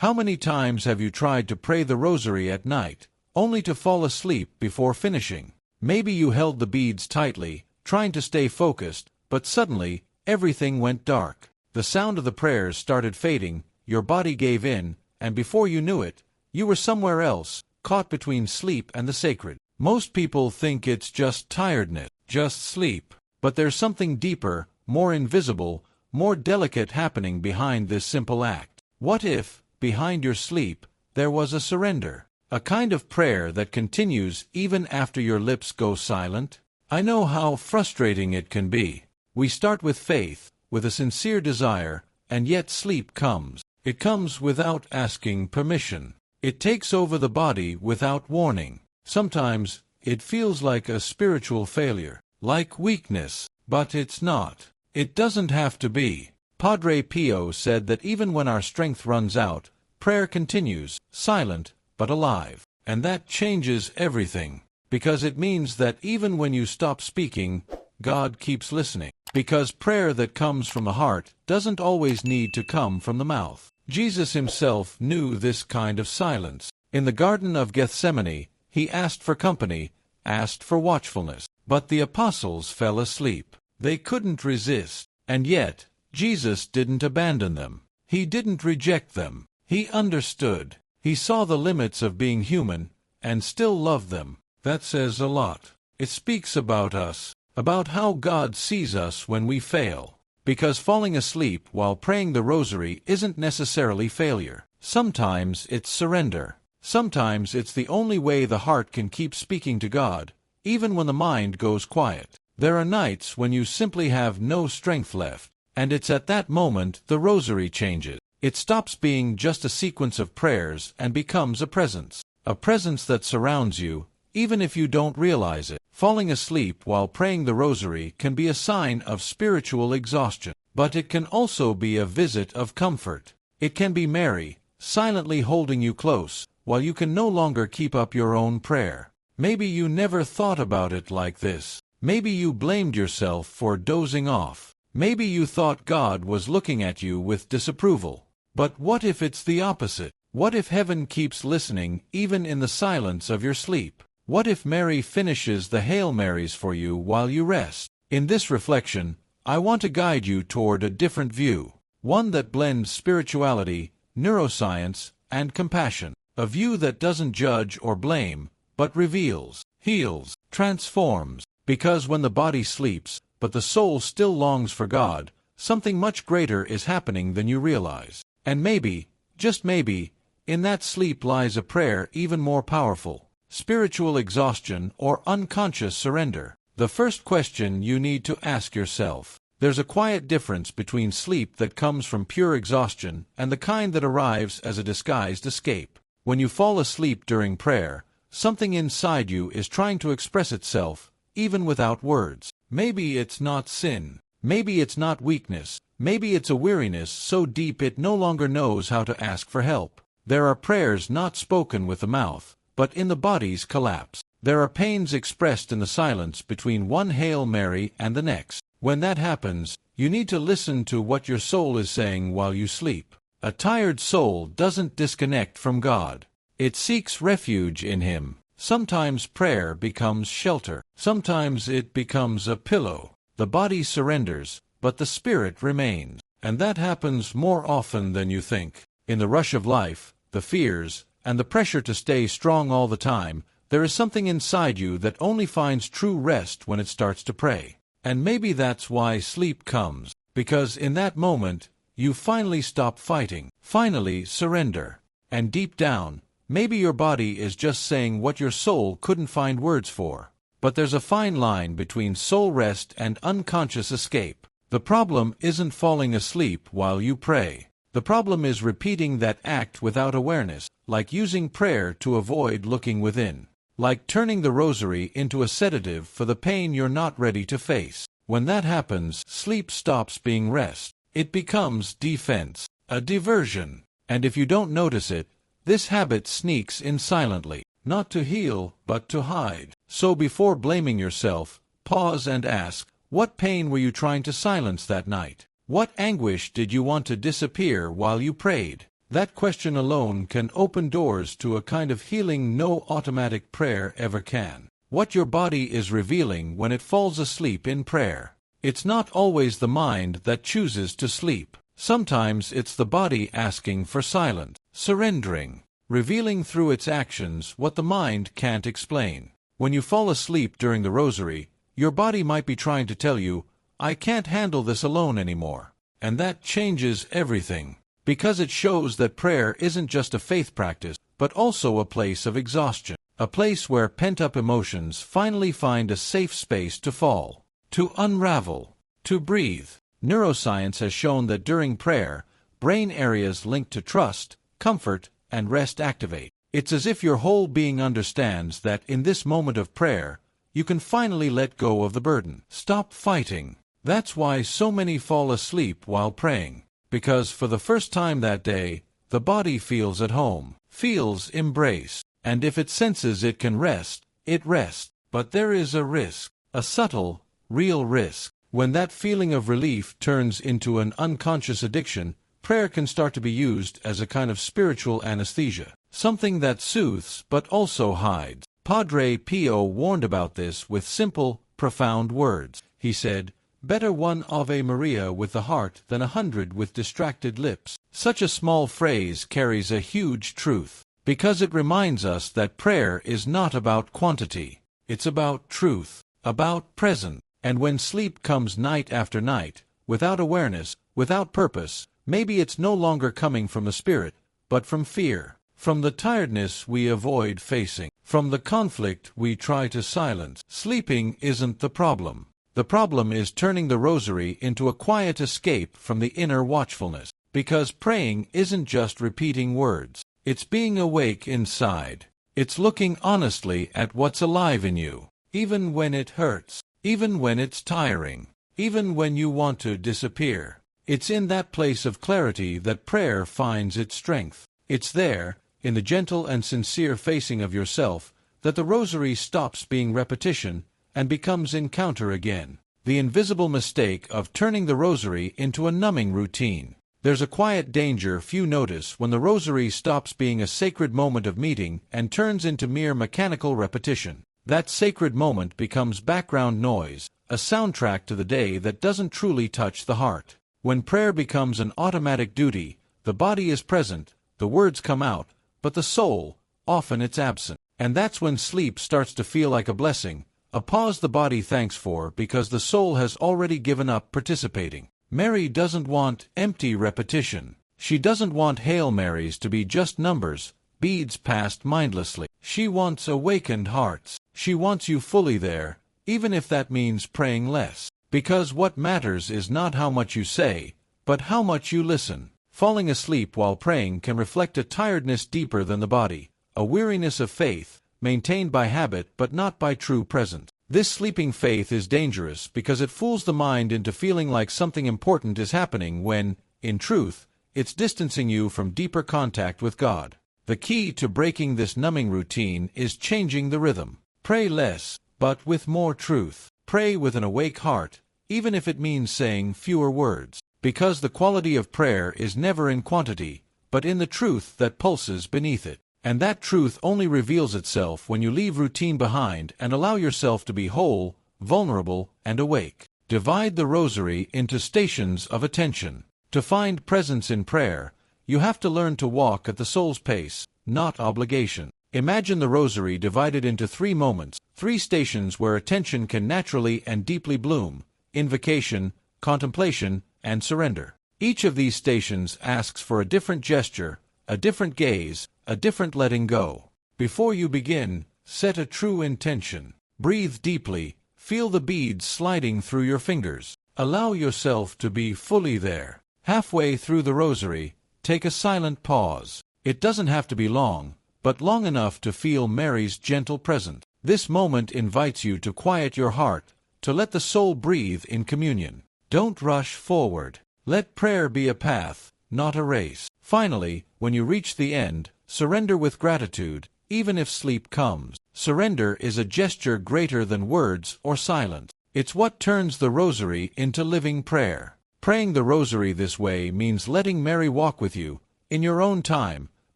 How many times have you tried to pray the Rosary at night, only to fall asleep before finishing? Maybe you held the beads tightly, trying to stay focused, but suddenly, everything went dark. The sound of the prayers started fading, your body gave in, and before you knew it, you were somewhere else, caught between sleep and the sacred. Most people think it's just tiredness, just sleep. But there's something deeper, more invisible, more delicate happening behind this simple act. What if, behind your sleep, there was a surrender? A kind of prayer that continues even after your lips go silent? I know how frustrating it can be. We start with faith, with a sincere desire, and yet sleep comes. It comes without asking permission. It takes over the body without warning. Sometimes, it feels like a spiritual failure, like weakness, but it's not. It doesn't have to be. Padre Pio said that even when our strength runs out, prayer continues, silent, but alive. And that changes everything. Because it means that even when you stop speaking, God keeps listening. Because prayer that comes from the heart doesn't always need to come from the mouth. Jesus himself knew this kind of silence. In the Garden of Gethsemane, he asked for company, asked for watchfulness. But the apostles fell asleep. They couldn't resist. And yet, Jesus didn't abandon them. He didn't reject them. He understood. He saw the limits of being human, and still loved them. That says a lot. It speaks about us, about how God sees us when we fail. Because falling asleep while praying the Rosary isn't necessarily failure. Sometimes it's surrender. Sometimes it's the only way the heart can keep speaking to God, even when the mind goes quiet. There are nights when you simply have no strength left, and it's at that moment the Rosary changes. It stops being just a sequence of prayers and becomes a presence that surrounds you, even if you don't realize it. Falling asleep while praying the Rosary can be a sign of spiritual exhaustion, but it can also be a visit of comfort. It can be Mary, silently holding you close, while you can no longer keep up your own prayer. Maybe you never thought about it like this. Maybe you blamed yourself for dozing off. Maybe you thought God was looking at you with disapproval. But what if it's the opposite? What if heaven keeps listening even in the silence of your sleep? What if Mary finishes the Hail Marys for you while you rest? In this reflection, I want to guide you toward a different view. One that blends spirituality, neuroscience, and compassion. A view that doesn't judge or blame, but reveals, heals, transforms. Because when the body sleeps, but the soul still longs for God, something much greater is happening than you realize. And maybe, just maybe, in that sleep lies a prayer even more powerful. Spiritual exhaustion or unconscious surrender. The first question you need to ask yourself. There's a quiet difference between sleep that comes from pure exhaustion and the kind that arrives as a disguised escape. When you fall asleep during prayer, something inside you is trying to express itself, even without words. Maybe it's not sin. Maybe it's not weakness. Maybe it's a weariness so deep it no longer knows how to ask for help. There are prayers not spoken with the mouth, but in the body's collapse. There are pains expressed in the silence between one Hail Mary and the next. When that happens, you need to listen to what your soul is saying while you sleep. A tired soul doesn't disconnect from God. It seeks refuge in Him. Sometimes prayer becomes shelter. Sometimes it becomes a pillow. The body surrenders, but the spirit remains. And that happens more often than you think. In the rush of life, the fears, and the pressure to stay strong all the time, there is something inside you that only finds true rest when it starts to pray. And maybe that's why sleep comes. Because in that moment, you finally stop fighting, finally surrender. And deep down, maybe your body is just saying what your soul couldn't find words for. But there's a fine line between soul rest and unconscious escape. The problem isn't falling asleep while you pray. The problem is repeating that act without awareness, like using prayer to avoid looking within. Like turning the Rosary into a sedative for the pain you're not ready to face. When that happens, sleep stops being rest. It becomes defense, a diversion. And if you don't notice it, this habit sneaks in silently, not to heal, but to hide. So before blaming yourself, pause and ask, what pain were you trying to silence that night? What anguish did you want to disappear while you prayed? That question alone can open doors to a kind of healing no automatic prayer ever can. What your body is revealing when it falls asleep in prayer. It's not always the mind that chooses to sleep. Sometimes it's the body asking for silence, surrendering, revealing through its actions what the mind can't explain. When you fall asleep during the Rosary, your body might be trying to tell you, "I can't handle this alone anymore." And that changes everything, because it shows that prayer isn't just a faith practice, but also a place of exhaustion, a place where pent-up emotions finally find a safe space to fall, to unravel, to breathe. Neuroscience has shown that during prayer, brain areas linked to trust, comfort, and rest activate. It's as if your whole being understands that in this moment of prayer, you can finally let go of the burden. Stop fighting. That's why so many fall asleep while praying. Because for the first time that day, the body feels at home, feels embraced, and if it senses it can rest, it rests. But there is a risk, a subtle, real risk. When that feeling of relief turns into an unconscious addiction, prayer can start to be used as a kind of spiritual anesthesia, something that soothes but also hides. Padre Pio warned about this with simple, profound words. He said, "Better one Ave Maria with the heart than 100 with distracted lips." Such a small phrase carries a huge truth, because it reminds us that prayer is not about quantity. It's about truth, about presence. And when sleep comes night after night, without awareness, without purpose, maybe it's no longer coming from the spirit, but from fear, from the tiredness we avoid facing, from the conflict we try to silence. Sleeping isn't the problem. The problem is turning the Rosary into a quiet escape from the inner watchfulness. Because praying isn't just repeating words. It's being awake inside. It's looking honestly at what's alive in you, even when it hurts. Even when it's tiring, even when you want to disappear. It's in that place of clarity that prayer finds its strength. It's there, in the gentle and sincere facing of yourself, that the Rosary stops being repetition and becomes encounter again. The invisible mistake of turning the Rosary into a numbing routine. There's a quiet danger few notice when the Rosary stops being a sacred moment of meeting and turns into mere mechanical repetition. That sacred moment becomes background noise, a soundtrack to the day that doesn't truly touch the heart. When prayer becomes an automatic duty, the body is present, the words come out, but the soul, often it's absent. And that's when sleep starts to feel like a blessing, a pause the body thanks for because the soul has already given up participating. Mary doesn't want empty repetition. She doesn't want Hail Marys to be just numbers, beads passed mindlessly. She wants awakened hearts. She wants you fully there, even if that means praying less. Because what matters is not how much you say, but how much you listen. Falling asleep while praying can reflect a tiredness deeper than the body, a weariness of faith, maintained by habit but not by true presence. This sleeping faith is dangerous because it fools the mind into feeling like something important is happening when, in truth, it's distancing you from deeper contact with God. The key to breaking this numbing routine is changing the rhythm. Pray less, but with more truth. Pray with an awake heart, even if it means saying fewer words. Because the quality of prayer is never in quantity, but in the truth that pulses beneath it. And that truth only reveals itself when you leave routine behind and allow yourself to be whole, vulnerable, and awake. Divide the Rosary into stations of attention. To find presence in prayer, you have to learn to walk at the soul's pace, not obligation. Imagine the Rosary divided into 3 moments, 3 stations where attention can naturally and deeply bloom: invocation, contemplation, and surrender. Each of these stations asks for a different gesture, a different gaze, a different letting go. Before you begin, set a true intention. Breathe deeply, feel the beads sliding through your fingers. Allow yourself to be fully there. Halfway through the Rosary, take a silent pause. It doesn't have to be long, but long enough to feel Mary's gentle presence. This moment invites you to quiet your heart, to let the soul breathe in communion. Don't rush forward. Let prayer be a path, not a race. Finally, when you reach the end, surrender with gratitude, even if sleep comes. Surrender is a gesture greater than words or silence. It's what turns the Rosary into living prayer. Praying the Rosary this way means letting Mary walk with you, in your own time,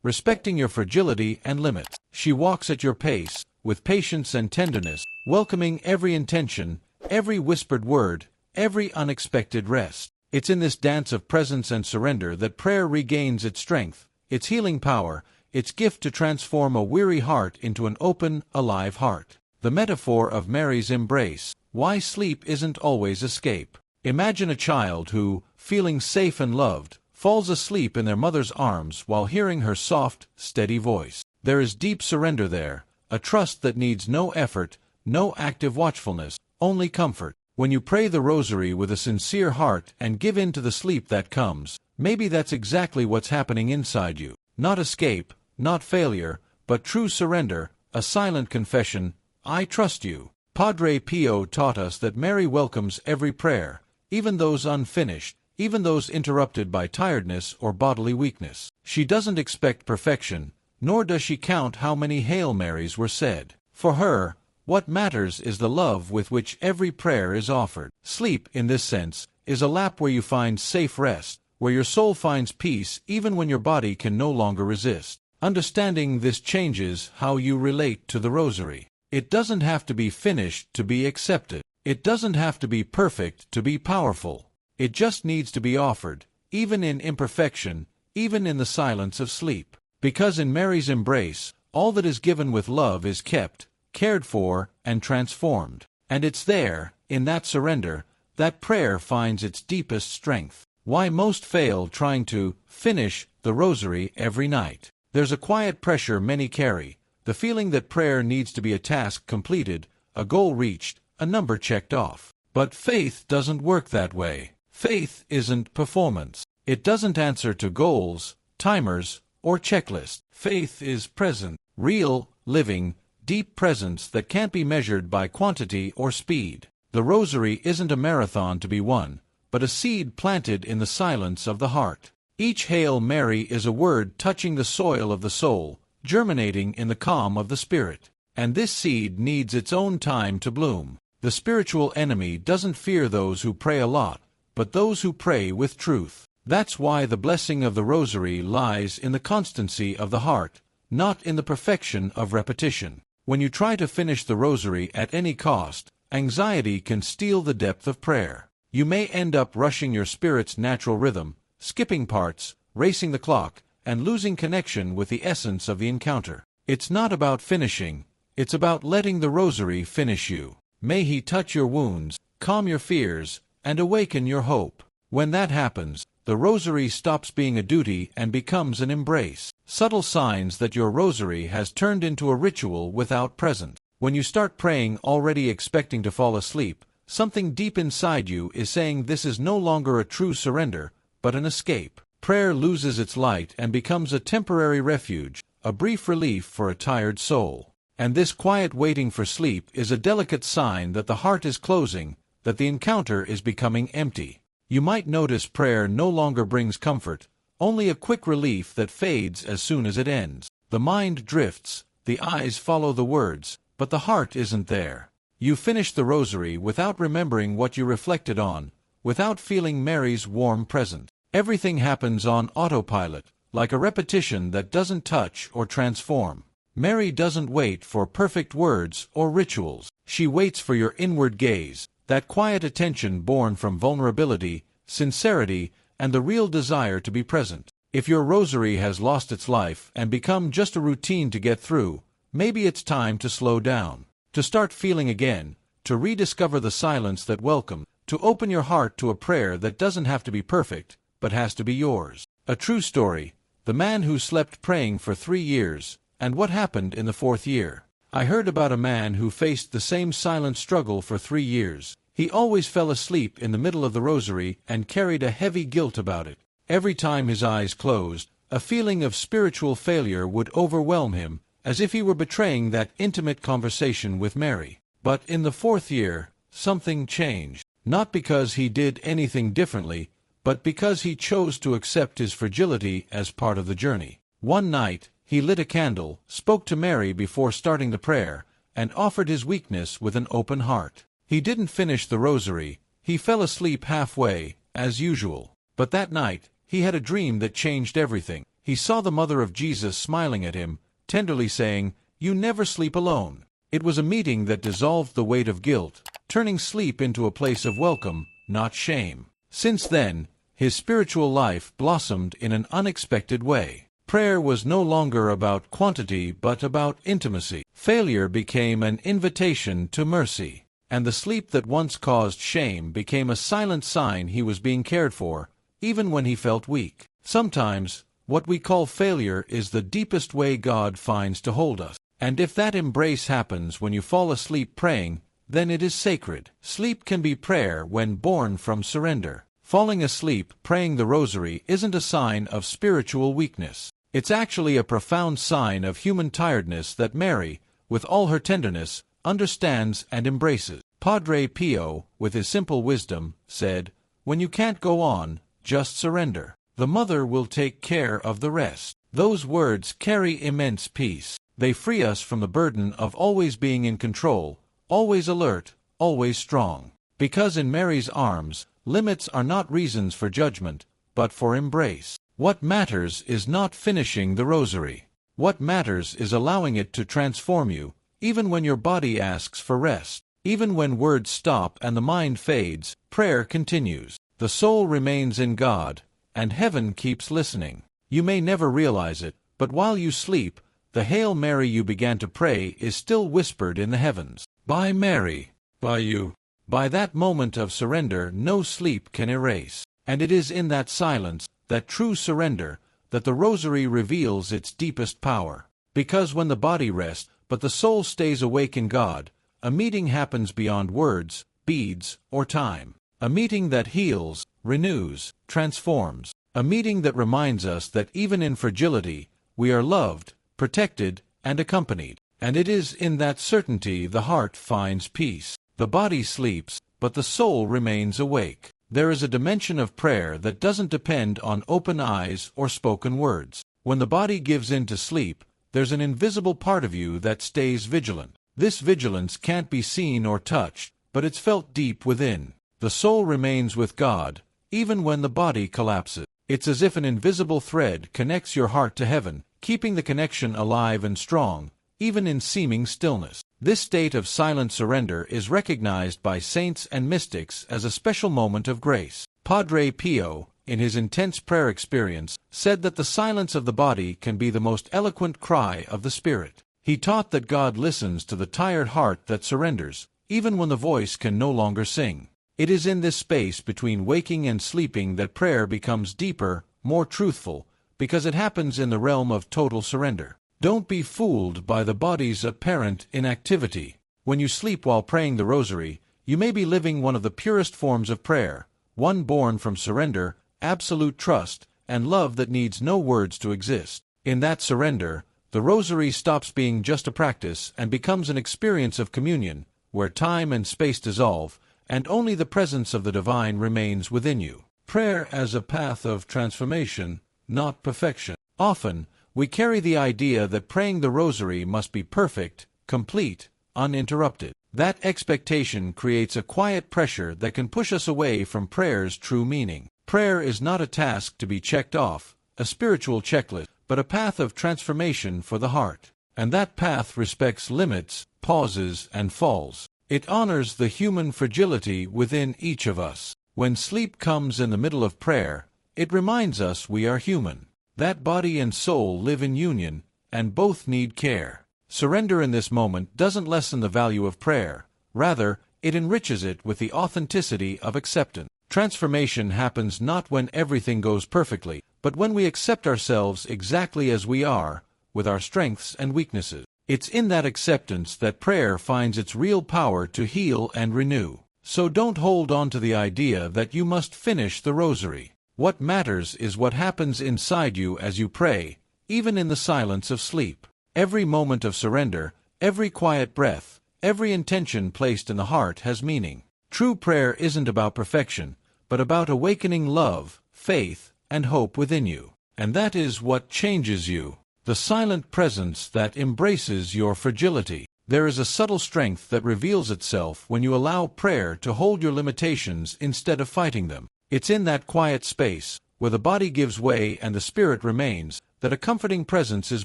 respecting your fragility and limits. She walks at your pace, with patience and tenderness, welcoming every intention, every whispered word, every unexpected rest. It's in this dance of presence and surrender that prayer regains its strength, its healing power, its gift to transform a weary heart into an open, alive heart. The metaphor of Mary's embrace. Why sleep isn't always escape. Imagine a child who, feeling safe and loved, falls asleep in their mother's arms while hearing her soft, steady voice. There is deep surrender there, a trust that needs no effort, no active watchfulness, only comfort. When you pray the Rosary with a sincere heart and give in to the sleep that comes, maybe that's exactly what's happening inside you. Not escape, not failure, but true surrender, a silent confession, I trust you. Padre Pio taught us that Mary welcomes every prayer, even those unfinished, even those interrupted by tiredness or bodily weakness. She doesn't expect perfection, nor does she count how many Hail Marys were said. For her, what matters is the love with which every prayer is offered. Sleep, in this sense, is a lap where you find safe rest, where your soul finds peace even when your body can no longer resist. Understanding this changes how you relate to the Rosary. It doesn't have to be finished to be accepted. It doesn't have to be perfect to be powerful. It just needs to be offered, even in imperfection, even in the silence of sleep. Because in Mary's embrace, all that is given with love is kept, cared for, and transformed. And it's there, in that surrender, that prayer finds its deepest strength. Why most fail trying to finish the Rosary every night. There's a quiet pressure many carry, the feeling that prayer needs to be a task completed, a goal reached, a number checked off. But faith doesn't work that way. Faith isn't performance. It doesn't answer to goals, timers, or checklists. Faith is present, real, living, deep presence that can't be measured by quantity or speed. The Rosary isn't a marathon to be won, but a seed planted in the silence of the heart. Each Hail Mary is a word touching the soil of the soul, germinating in the calm of the spirit. And this seed needs its own time to bloom. The spiritual enemy doesn't fear those who pray a lot, but those who pray with truth. That's why the blessing of the Rosary lies in the constancy of the heart, not in the perfection of repetition. When you try to finish the Rosary at any cost, anxiety can steal the depth of prayer. You may end up rushing your spirit's natural rhythm, skipping parts, racing the clock, and losing connection with the essence of the encounter. It's not about finishing, it's about letting the Rosary finish you. May He touch your wounds, calm your fears, and awaken your hope. When that happens, the Rosary stops being a duty and becomes an embrace. Subtle signs that your Rosary has turned into a ritual without present. When you start praying already expecting to fall asleep, something deep inside you is saying this is no longer a true surrender, but an escape. Prayer loses its light and becomes a temporary refuge, a brief relief for a tired soul. And this quiet waiting for sleep is a delicate sign that the heart is closing, that the encounter is becoming empty. You might notice prayer no longer brings comfort, only a quick relief that fades as soon as it ends. The mind drifts, the eyes follow the words, but the heart isn't there. You finish the Rosary without remembering what you reflected on, without feeling Mary's warm presence. Everything happens on autopilot, like a repetition that doesn't touch or transform. Mary doesn't wait for perfect words or rituals. She waits for your inward gaze, that quiet attention born from vulnerability, sincerity, and the real desire to be present. If your Rosary has lost its life and become just a routine to get through, maybe it's time to slow down, to start feeling again, to rediscover the silence that welcomes, to open your heart to a prayer that doesn't have to be perfect, but has to be yours. A true story, the man who slept praying for 3 years, and what happened in the 4th year. I heard about a man who faced the same silent struggle for 3 years. He always fell asleep in the middle of the Rosary and carried a heavy guilt about it. Every time his eyes closed, a feeling of spiritual failure would overwhelm him, as if he were betraying that intimate conversation with Mary. But in the 4th year, something changed. Not because he did anything differently, but because he chose to accept his fragility as part of the journey. One night, he lit a candle, spoke to Mary before starting the prayer, and offered his weakness with an open heart. He didn't finish the Rosary. He fell asleep halfway, as usual. But that night, he had a dream that changed everything. he saw the mother of Jesus smiling at him, tenderly saying, "You never sleep alone." It was a meeting that dissolved the weight of guilt, turning sleep into a place of welcome, not shame. Since then, his spiritual life blossomed in an unexpected way. Prayer was no longer about quantity but about intimacy. Failure became an invitation to mercy, and the sleep that once caused shame became a silent sign he was being cared for, even when he felt weak. Sometimes, what we call failure is the deepest way God finds to hold us. And if that embrace happens when you fall asleep praying, then it is sacred. Sleep can be prayer when born from surrender. Falling asleep praying the Rosary isn't a sign of spiritual weakness. It's actually a profound sign of human tiredness that Mary, with all her tenderness, understands and embraces. Padre Pio, with his simple wisdom, said, "When you can't go on, just surrender. The Mother will take care of the rest." Those words carry immense peace. They free us from the burden of always being in control, always alert, always strong. Because in Mary's arms, limits are not reasons for judgment, but for embrace. What matters is not finishing the Rosary. What matters is allowing it to transform you, even when your body asks for rest. Even when words stop and the mind fades, prayer continues. The soul remains in God, and heaven keeps listening. You may never realize it, but while you sleep, the Hail Mary you began to pray is still whispered in the heavens. By Mary, by you. By that moment of surrender no sleep can erase. And it is in that silence, that true surrender, that the Rosary reveals its deepest power. Because when the body rests, but the soul stays awake in God, a meeting happens beyond words, beads, or time. A meeting that heals, renews, transforms. A meeting that reminds us that even in fragility, we are loved, protected, and accompanied. And it is in that certainty the heart finds peace. The body sleeps, but the soul remains awake. There is a dimension of prayer that doesn't depend on open eyes or spoken words. When the body gives in to sleep, there's an invisible part of you that stays vigilant. This vigilance can't be seen or touched, but it's felt deep within. The soul remains with God, even when the body collapses. It's as if an invisible thread connects your heart to heaven, keeping the connection alive and strong, even in seeming stillness. This state of silent surrender is recognized by saints and mystics as a special moment of grace. Padre Pio, in his intense prayer experience, said that the silence of the body can be the most eloquent cry of the spirit. He taught that God listens to the tired heart that surrenders, even when the voice can no longer sing. It is in this space between waking and sleeping that prayer becomes deeper, more truthful, because it happens in the realm of total surrender. Don't be fooled by the body's apparent inactivity. When you sleep while praying the Rosary, you may be living one of the purest forms of prayer, one born from surrender, absolute trust, and love that needs no words to exist. In that surrender, the Rosary stops being just a practice and becomes an experience of communion, where time and space dissolve, and only the presence of the divine remains within you. Prayer as a path of transformation, not perfection. Often, we carry the idea that praying the Rosary must be perfect, complete, uninterrupted. That expectation creates a quiet pressure that can push us away from prayer's true meaning. Prayer is not a task to be checked off, a spiritual checklist, but a path of transformation for the heart. And that path respects limits, pauses, and falls. It honors the human fragility within each of us. When sleep comes in the middle of prayer, it reminds us we are human. That body and soul live in union, and both need care. Surrender in this moment doesn't lessen the value of prayer. Rather, it enriches it with the authenticity of acceptance. Transformation happens not when everything goes perfectly, but when we accept ourselves exactly as we are, with our strengths and weaknesses. It's in that acceptance that prayer finds its real power to heal and renew. So don't hold on to the idea that you must finish the Rosary. What matters is what happens inside you as you pray, even in the silence of sleep. Every moment of surrender, every quiet breath, every intention placed in the heart has meaning. True prayer isn't about perfection, but about awakening love, faith, and hope within you. And that is what changes you. The silent presence that embraces your fragility. There is a subtle strength that reveals itself when you allow prayer to hold your limitations instead of fighting them. It's in that quiet space, where the body gives way and the spirit remains, that a comforting presence is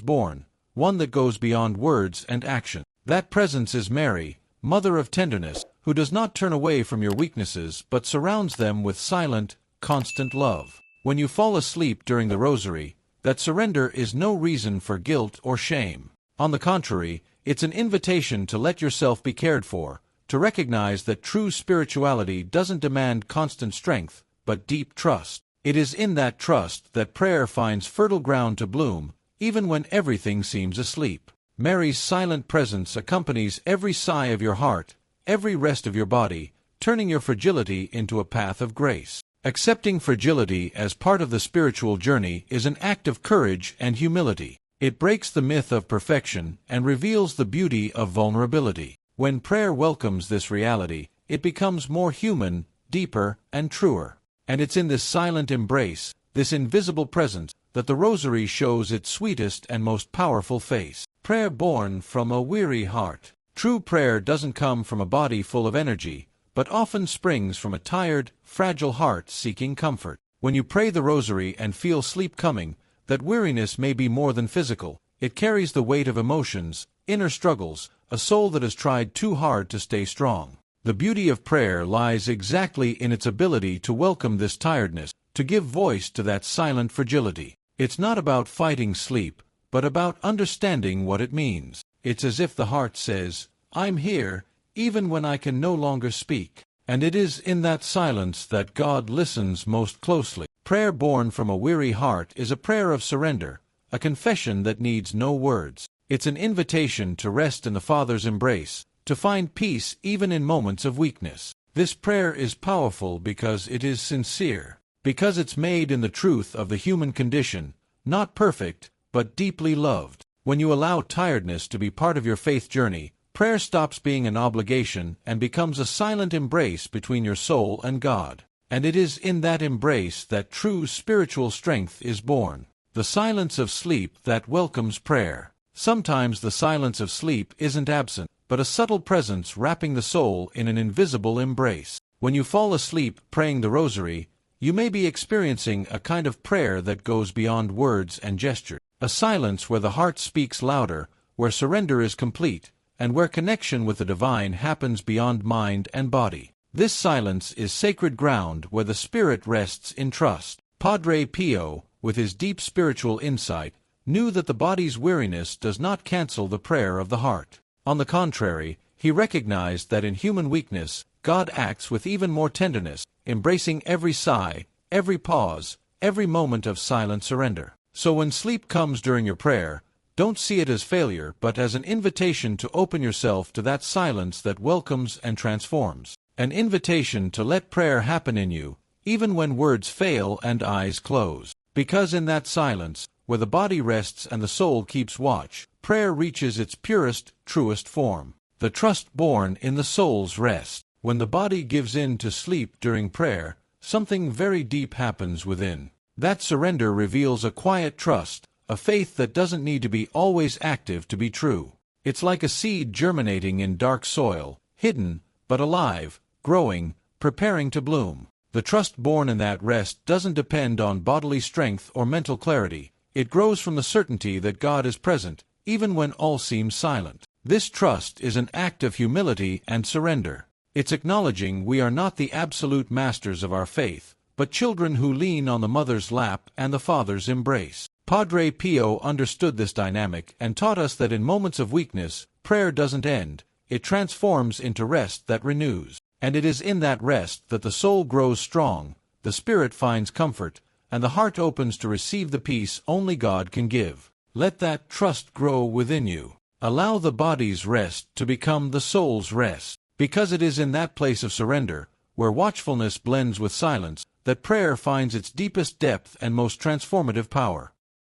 born, one that goes beyond words and action. That presence is Mary, Mother of Tenderness, who does not turn away from your weaknesses but surrounds them with silent, constant love. When you fall asleep during the Rosary, that surrender is no reason for guilt or shame. On the contrary, it's an invitation to let yourself be cared for, to recognize that true spirituality doesn't demand constant strength, but deep trust. It is in that trust that prayer finds fertile ground to bloom, even when everything seems asleep. Mary's silent presence accompanies every sigh of your heart, every rest of your body, turning your fragility into a path of grace. Accepting fragility as part of the spiritual journey is an act of courage and humility. It breaks the myth of perfection and reveals the beauty of vulnerability. When prayer welcomes this reality, it becomes more human, deeper, and truer. And it's in this silent embrace, this invisible presence, that the Rosary shows its sweetest and most powerful face. Prayer born from a weary heart. True prayer doesn't come from a body full of energy, but often springs from a tired, fragile heart seeking comfort. When you pray the Rosary and feel sleep coming, that weariness may be more than physical. It carries the weight of emotions, inner struggles, a soul that has tried too hard to stay strong. The beauty of prayer lies exactly in its ability to welcome this tiredness, to give voice to that silent fragility. It's not about fighting sleep, but about understanding what it means. It's as if the heart says, "I'm here, even when I can no longer speak." And it is in that silence that God listens most closely. Prayer born from a weary heart is a prayer of surrender, a confession that needs no words. It's an invitation to rest in the Father's embrace, to find peace even in moments of weakness. This prayer is powerful because it is sincere, because it's made in the truth of the human condition, not perfect, but deeply loved. When you allow tiredness to be part of your faith journey, prayer stops being an obligation and becomes a silent embrace between your soul and God. And it is in that embrace that true spiritual strength is born. The silence of sleep that welcomes prayer. Sometimes the silence of sleep isn't absent, but a subtle presence wrapping the soul in an invisible embrace. When you fall asleep praying the Rosary, you may be experiencing a kind of prayer that goes beyond words and gesture. A silence where the heart speaks louder, where surrender is complete, and where connection with the divine happens beyond mind and body. This silence is sacred ground where the spirit rests in trust. Padre Pio, with his deep spiritual insight, knew that the body's weariness does not cancel the prayer of the heart. On the contrary, he recognized that in human weakness, God acts with even more tenderness, embracing every sigh, every pause, every moment of silent surrender. So when sleep comes during your prayer, don't see it as failure but as an invitation to open yourself to that silence that welcomes and transforms. An invitation to let prayer happen in you, even when words fail and eyes close. Because in that silence, where the body rests and the soul keeps watch, prayer reaches its purest, truest form. The trust born in the soul's rest. When the body gives in to sleep during prayer, something very deep happens within. That surrender reveals a quiet trust, a faith that doesn't need to be always active to be true. It's like a seed germinating in dark soil, hidden, but alive, growing, preparing to bloom. The trust born in that rest doesn't depend on bodily strength or mental clarity. It grows from the certainty that God is present, even when all seems silent. This trust is an act of humility and surrender. It's acknowledging we are not the absolute masters of our faith, but children who lean on the mother's lap and the father's embrace. Padre Pio understood this dynamic and taught us that in moments of weakness, prayer doesn't end, it transforms into rest that renews. And it is in that rest that the soul grows strong, the spirit finds comfort, and the heart opens to receive the peace only God can give. Let that trust grow within you. Allow the body's rest to become the soul's rest, because it is in that place of surrender, where watchfulness blends with silence, that prayer finds its deepest depth and most transformative power.